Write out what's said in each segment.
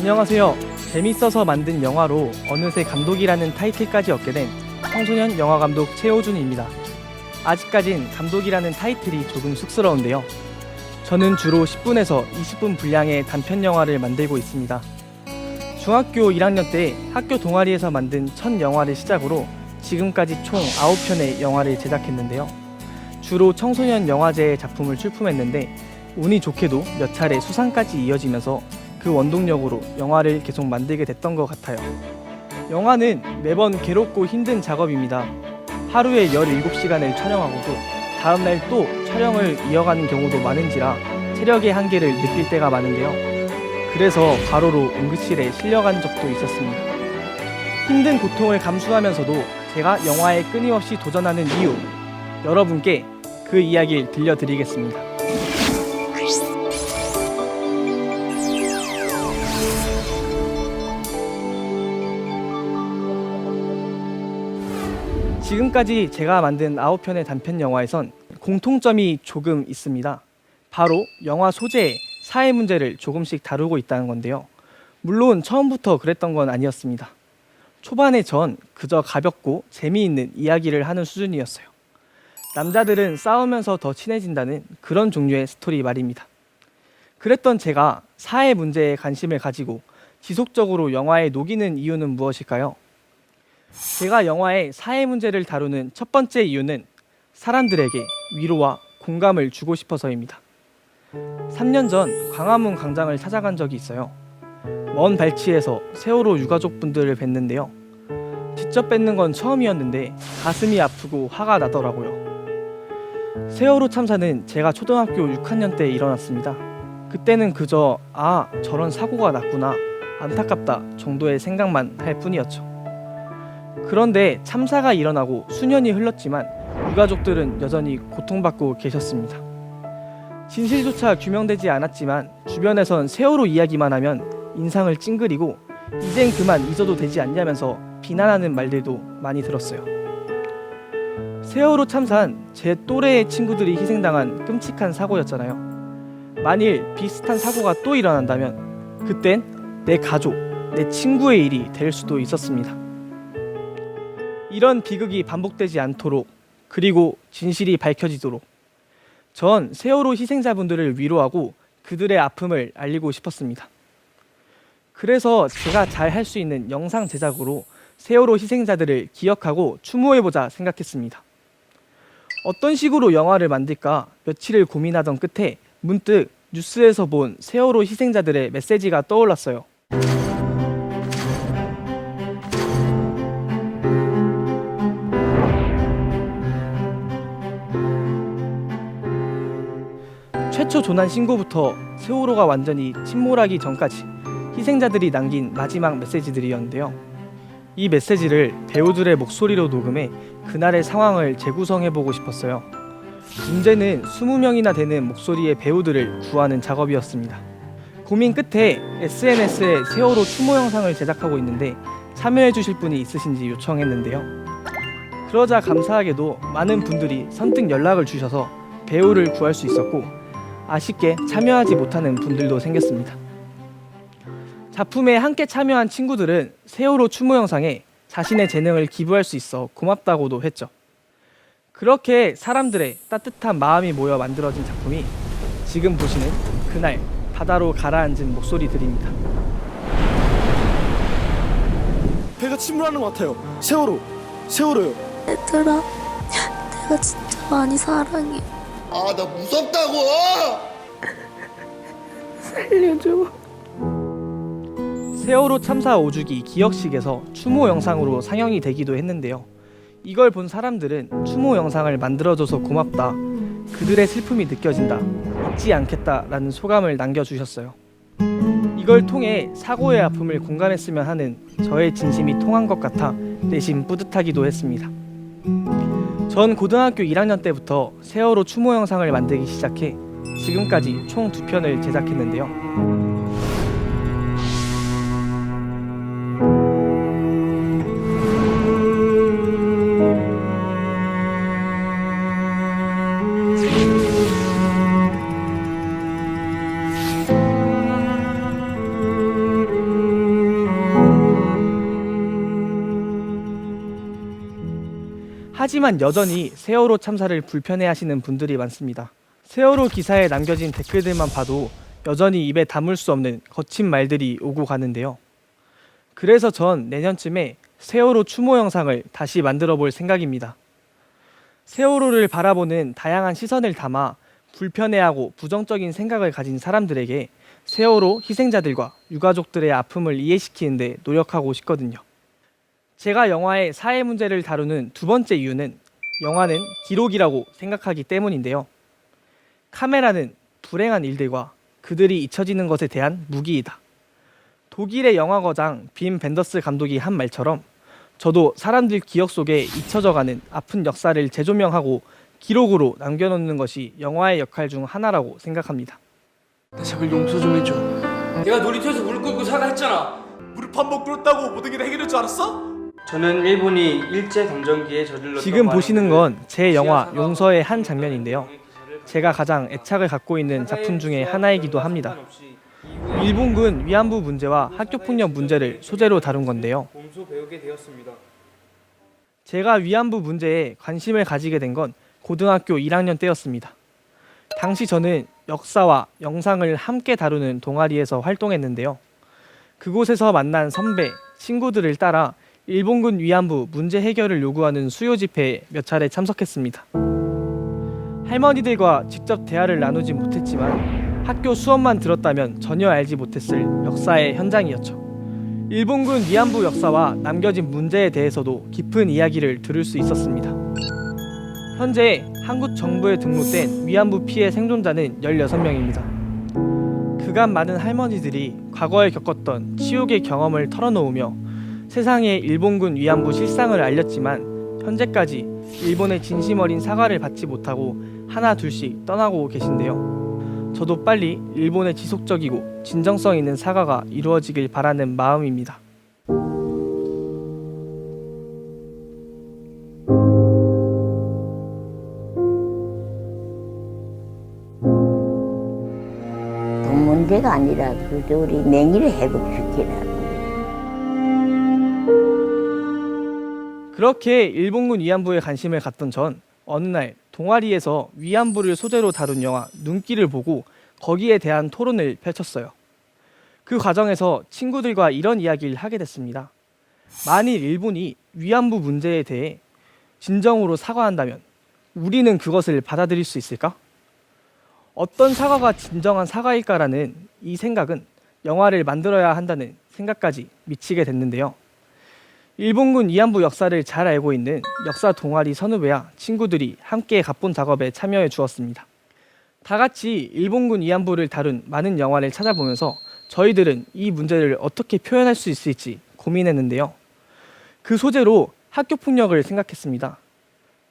안녕하세요. 재밌어서 만든 영화로 어느새 감독이라는 타이틀까지 얻게 된 청소년 영화감독 최호준입니다. 아직까진 감독이라는 타이틀이 조금 쑥스러운데요. 저는 주로 10분에서 20분 분량의 단편 영화를 만들고 있습니다. 중학교 1학년 때 학교 동아리에서 만든 첫 영화를 시작으로 지금까지 총 9편의 영화를 제작했는데요. 주로 청소년 영화제의 작품을 출품했는데 운이 좋게도 몇 차례 수상까지 이어지면서 그 원동력으로 영화를 계속 만들게 됐던 것 같아요. 영화는 매번 괴롭고 힘든 작업입니다. 하루에 17시간을 촬영하고도 다음날 또 촬영을 이어가는 경우도 많은지라 체력의 한계를 느낄 때가 많은데요. 그래서 과로로 응급실에 실려간 적도 있었습니다. 힘든 고통을 감수하면서도 제가 영화에 끊임없이 도전하는 이유, 여러분께 그 이야기를 들려드리겠습니다. 지금까지 제가 만든 9편의 단편 영화에선 공통점이 조금 있습니다. 바로 영화 소재의 사회 문제를 조금씩 다루고 있다는 건데요. 물론 처음부터 그랬던 건 아니었습니다. 초반에 전 그저 가볍고 재미있는 이야기를 하는 수준이었어요. 남자들은 싸우면서 더 친해진다는 그런 종류의 스토리 말입니다. 그랬던 제가 사회 문제에 관심을 가지고 지속적으로 영화에 녹이는 이유는 무엇일까요? 제가 영화에 사회 문제를 다루는 첫 번째 이유는 사람들에게 위로와 공감을 주고 싶어서입니다. 3년 전 광화문 광장을 찾아간 적이 있어요. 먼 발치에서 세월호 유가족분들을 뵀는데요. 직접 뵙는 건 처음이었는데 가슴이 아프고 화가 나더라고요. 세월호 참사는 제가 초등학교 6학년 때 일어났습니다. 그때는 그저 저런 사고가 났구나, 안타깝다 정도의 생각만 할 뿐이었죠. 그런데 참사가 일어나고 수년이 흘렀지만 유가족들은 여전히 고통받고 계셨습니다. 진실조차 규명되지 않았지만 주변에선 세월호 이야기만 하면 인상을 찡그리고 이젠 그만 잊어도 되지 않냐면서 비난하는 말들도 많이 들었어요. 세월호 참사는 제 또래의 친구들이 희생당한 끔찍한 사고였잖아요. 만일 비슷한 사고가 또 일어난다면 그땐 내 가족, 내 친구의 일이 될 수도 있었습니다. 이런 비극이 반복되지 않도록, 그리고 진실이 밝혀지도록 전 세월호 희생자분들을 위로하고 그들의 아픔을 알리고 싶었습니다. 그래서 제가 잘 할 수 있는 영상 제작으로 세월호 희생자들을 기억하고 추모해보자 생각했습니다. 어떤 식으로 영화를 만들까 며칠을 고민하던 끝에 문득 뉴스에서 본 세월호 희생자들의 메시지가 떠올랐어요. 최초 조난 신고부터 세월호가 완전히 침몰하기 전까지 희생자들이 남긴 마지막 메시지들이었는데요. 이 메시지를 배우들의 목소리로 녹음해 그날의 상황을 재구성해보고 싶었어요. 문제는 20명이나 되는 목소리의 배우들을 구하는 작업이었습니다. 고민 끝에 SNS에 세월호 추모 영상을 제작하고 있는데 참여해주실 분이 있으신지 요청했는데요. 그러자 감사하게도 많은 분들이 선뜻 연락을 주셔서 배우를 구할 수 있었고 아쉽게 참여하지 못하는 분들도 생겼습니다. 작품에 함께 참여한 친구들은 세월호 추모 영상에 자신의 재능을 기부할 수 있어 고맙다고도 했죠. 그렇게 사람들의 따뜻한 마음이 모여 만들어진 작품이 지금 보시는 그날 바다로 가라앉은 목소리들입니다. 배가 침몰하는 것 같아요. 세월호요. 얘들아, 내가 진짜 많이 사랑해. 나 무섭다고! 살려줘. 세월호 참사 5주기 기억식에서 추모 영상으로 상영이 되기도 했는데요. 이걸 본 사람들은 추모 영상을 만들어줘서 고맙다, 그들의 슬픔이 느껴진다, 잊지 않겠다라는 소감을 남겨주셨어요. 이걸 통해 사고의 아픔을 공감했으면 하는 저의 진심이 통한 것 같아 내심 뿌듯하기도 했습니다. 전 고등학교 1학년 때부터 세월호 추모 영상을 만들기 시작해 지금까지 총 2편을 제작했는데요. 하지만 여전히 세월호 참사를 불편해하시는 분들이 많습니다. 세월호 기사에 남겨진 댓글들만 봐도 여전히 입에 담을 수 없는 거친 말들이 오고 가는데요. 그래서 전 내년쯤에 세월호 추모 영상을 다시 만들어 볼 생각입니다. 세월호를 바라보는 다양한 시선을 담아 불편해하고 부정적인 생각을 가진 사람들에게 세월호 희생자들과 유가족들의 아픔을 이해시키는 데 노력하고 싶거든요. 제가 영화의 사회 문제를 다루는 두 번째 이유는 영화는 기록이라고 생각하기 때문인데요. 카메라는 불행한 일들과 그들이 잊혀지는 것에 대한 무기이다. 독일의 영화거장 빔 벤더스 감독이 한 말처럼 저도 사람들 기억 속에 잊혀져가는 아픈 역사를 재조명하고 기록으로 남겨놓는 것이 영화의 역할 중 하나라고 생각합니다. 나 제발 용서 좀 해줘. 내가 놀이터에서 무릎 꿇고 사과했잖아. 무릎 한 번 꿇었다고 모든 게 해결될 줄 알았어? 저는 일본이 일제 감정기에 저질렀던 지금 보시는 건 제 영화 용서의 한 장면인데요. 제가 가장 애착을 갖고 있는 작품 중에 하나이기도 합니다. 일본군 위안부 문제와 학교폭력 문제를 소재로 다룬 건데요. 몸소 배우게 되었습니다. 제가 위안부 문제에 관심을 가지게 된 건 고등학교 1학년 때였습니다. 당시 저는 역사와 영상을 함께 다루는 동아리에서 활동했는데요. 그곳에서 만난 선배, 친구들을 따라 일본군 위안부 문제 해결을 요구하는 수요 집회에 몇 차례 참석했습니다. 할머니들과 직접 대화를 나누지 못했지만 학교 수업만 들었다면 전혀 알지 못했을 역사의 현장이었죠. 일본군 위안부 역사와 남겨진 문제에 대해서도 깊은 이야기를 들을 수 있었습니다. 현재 한국 정부에 등록된 위안부 피해 생존자는 16명입니다. 그간 많은 할머니들이 과거에 겪었던 치욕의 경험을 털어놓으며 세상에 일본군 위안부 실상을 알렸지만 현재까지 일본의 진심 어린 사과를 받지 못하고 하나 둘씩 떠나고 계신데요. 저도 빨리 일본의 지속적이고 진정성 있는 사과가 이루어지길 바라는 마음입니다. 돈 문제가 아니라 그저 우리 명의를 회복시키라고. 그렇게 일본군 위안부에 관심을 갖던 전 어느 날 동아리에서 위안부를 소재로 다룬 영화 눈길을 보고 거기에 대한 토론을 펼쳤어요. 그 과정에서 친구들과 이런 이야기를 하게 됐습니다. 만일 일본이 위안부 문제에 대해 진정으로 사과한다면 우리는 그것을 받아들일 수 있을까? 어떤 사과가 진정한 사과일까라는 이 생각은 영화를 만들어야 한다는 생각까지 미치게 됐는데요. 일본군 위안부 역사를 잘 알고 있는 역사 동아리 선후배와 친구들이 함께 각본 작업에 참여해 주었습니다. 다 같이 일본군 위안부를 다룬 많은 영화를 찾아보면서 저희들은 이 문제를 어떻게 표현할 수 있을지 고민했는데요. 그 소재로 학교폭력을 생각했습니다.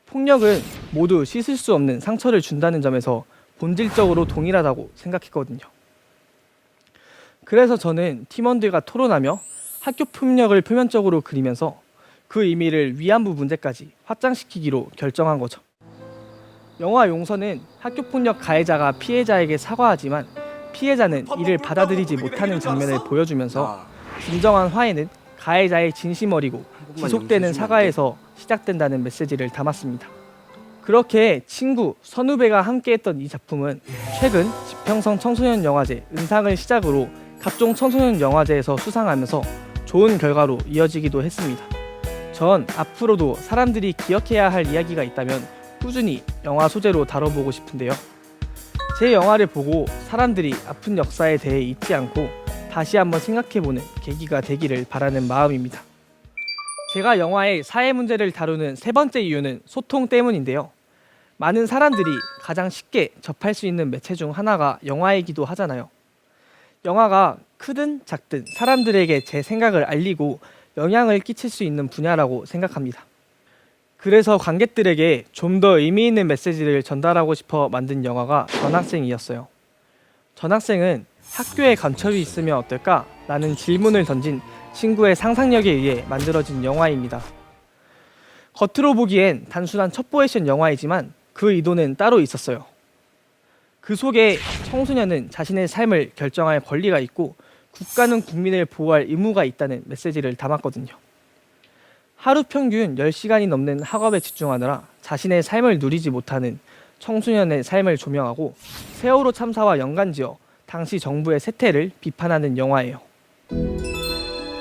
폭력은 모두 씻을 수 없는 상처를 준다는 점에서 본질적으로 동일하다고 생각했거든요. 그래서 저는 팀원들과 토론하며 학교폭력을 표면적으로 그리면서 그 의미를 위안부 문제까지 확장시키기로 결정한 거죠. 영화 용서는 학교폭력 가해자가 피해자에게 사과하지만 피해자는 이를 받아들이지 못하는 장면을 보여주면서 진정한 화해는 가해자의 진심 어리고 지속되는 사과에서 시작된다는 메시지를 담았습니다. 그렇게 친구, 선후배가 함께했던 이 작품은 최근 지평선 청소년 영화제 은상을 시작으로 각종 청소년 영화제에서 수상하면서 좋은 결과로 이어지기도 했습니다. 전 앞으로도 사람들이 기억해야 할 이야기가 있다면 꾸준히 영화 소재로 다뤄보고 싶은데요. 제 영화를 보고 사람들이 아픈 역사에 대해 잊지 않고 다시 한번 생각해보는 계기가 되기를 바라는 마음입니다. 제가 영화의 사회 문제를 다루는 세 번째 이유는 소통 때문인데요. 많은 사람들이 가장 쉽게 접할 수 있는 매체 중 하나가 영화이기도 하잖아요. 영화가 크든 작든 사람들에게 제 생각을 알리고 영향을 끼칠 수 있는 분야라고 생각합니다. 그래서 관객들에게 좀 더 의미 있는 메시지를 전달하고 싶어 만든 영화가 전학생이었어요. 전학생은 학교에 간첩이 있으면 어떨까? 라는 질문을 던진 친구의 상상력에 의해 만들어진 영화입니다. 겉으로 보기엔 단순한 첩보 액션 영화이지만 그 의도는 따로 있었어요. 그 속에 청소년은 자신의 삶을 결정할 권리가 있고 국가는 국민을 보호할 의무가 있다는 메시지를 담았거든요. 하루 평균 10시간이 넘는 학업에 집중하느라 자신의 삶을 누리지 못하는 청소년의 삶을 조명하고 세월호 참사와 연관지어 당시 정부의 세태를 비판하는 영화예요.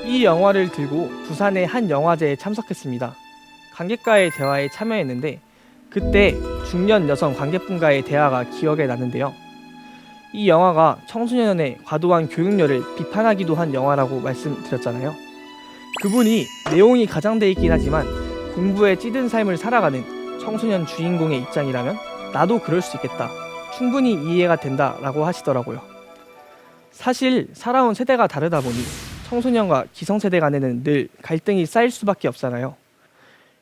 이 영화를 들고 부산의 한 영화제에 참석했습니다. 관객과의 대화에 참여했는데 그때 중년 여성 관객분과의 대화가 기억에 나는데요. 이 영화가 청소년의 과도한 교육열을 비판하기도 한 영화라고 말씀드렸잖아요. 그분이 내용이 가장돼 있긴 하지만 공부에 찌든 삶을 살아가는 청소년 주인공의 입장이라면 나도 그럴 수 있겠다. 충분히 이해가 된다 라고 하시더라고요. 사실 살아온 세대가 다르다 보니 청소년과 기성세대 간에는 늘 갈등이 쌓일 수밖에 없잖아요.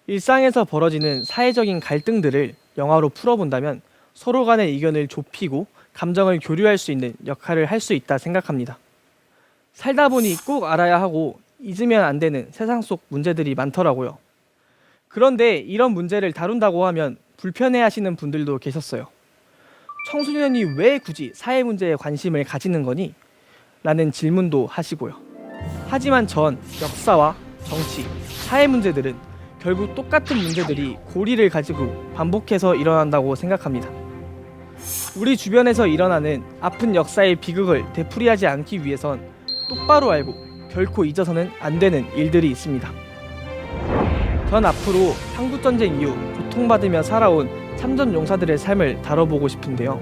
일상에서 벌어지는 사회적인 갈등들을 영화로 풀어본다면 서로 간의 의견을 좁히고 감정을 교류할 수 있는 역할을 할 수 있다 생각합니다. 살다 보니 꼭 알아야 하고 잊으면 안 되는 세상 속 문제들이 많더라고요. 그런데 이런 문제를 다룬다고 하면 불편해하시는 분들도 계셨어요. 청소년이 왜 굳이 사회 문제에 관심을 가지는 거니? 라는 질문도 하시고요. 하지만 전 역사와 정치, 사회 문제들은 결국 똑같은 문제들이 고리를 가지고 반복해서 일어난다고 생각합니다. 우리 주변에서 일어나는 아픈 역사의 비극을 되풀이하지 않기 위해선 똑바로 알고 결코 잊어서는 안 되는 일들이 있습니다. 전 앞으로 한국전쟁 이후 고통받으며 살아온 참전용사들의 삶을 다뤄보고 싶은데요.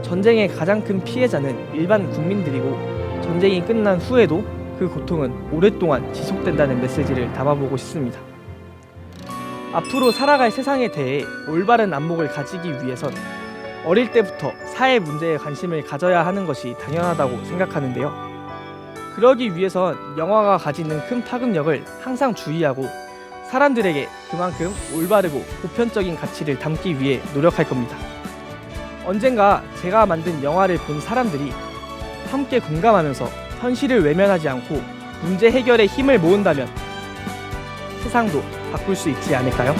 전쟁의 가장 큰 피해자는 일반 국민들이고 전쟁이 끝난 후에도 그 고통은 오랫동안 지속된다는 메시지를 담아보고 싶습니다. 앞으로 살아갈 세상에 대해 올바른 안목을 가지기 위해선 어릴 때부터 사회 문제에 관심을 가져야 하는 것이 당연하다고 생각하는데요. 그러기 위해선 영화가 가지는 큰 파급력을 항상 주의하고 사람들에게 그만큼 올바르고 보편적인 가치를 담기 위해 노력할 겁니다. 언젠가 제가 만든 영화를 본 사람들이 함께 공감하면서 현실을 외면하지 않고 문제 해결에 힘을 모은다면 세상도 바꿀 수 있지 않을까요?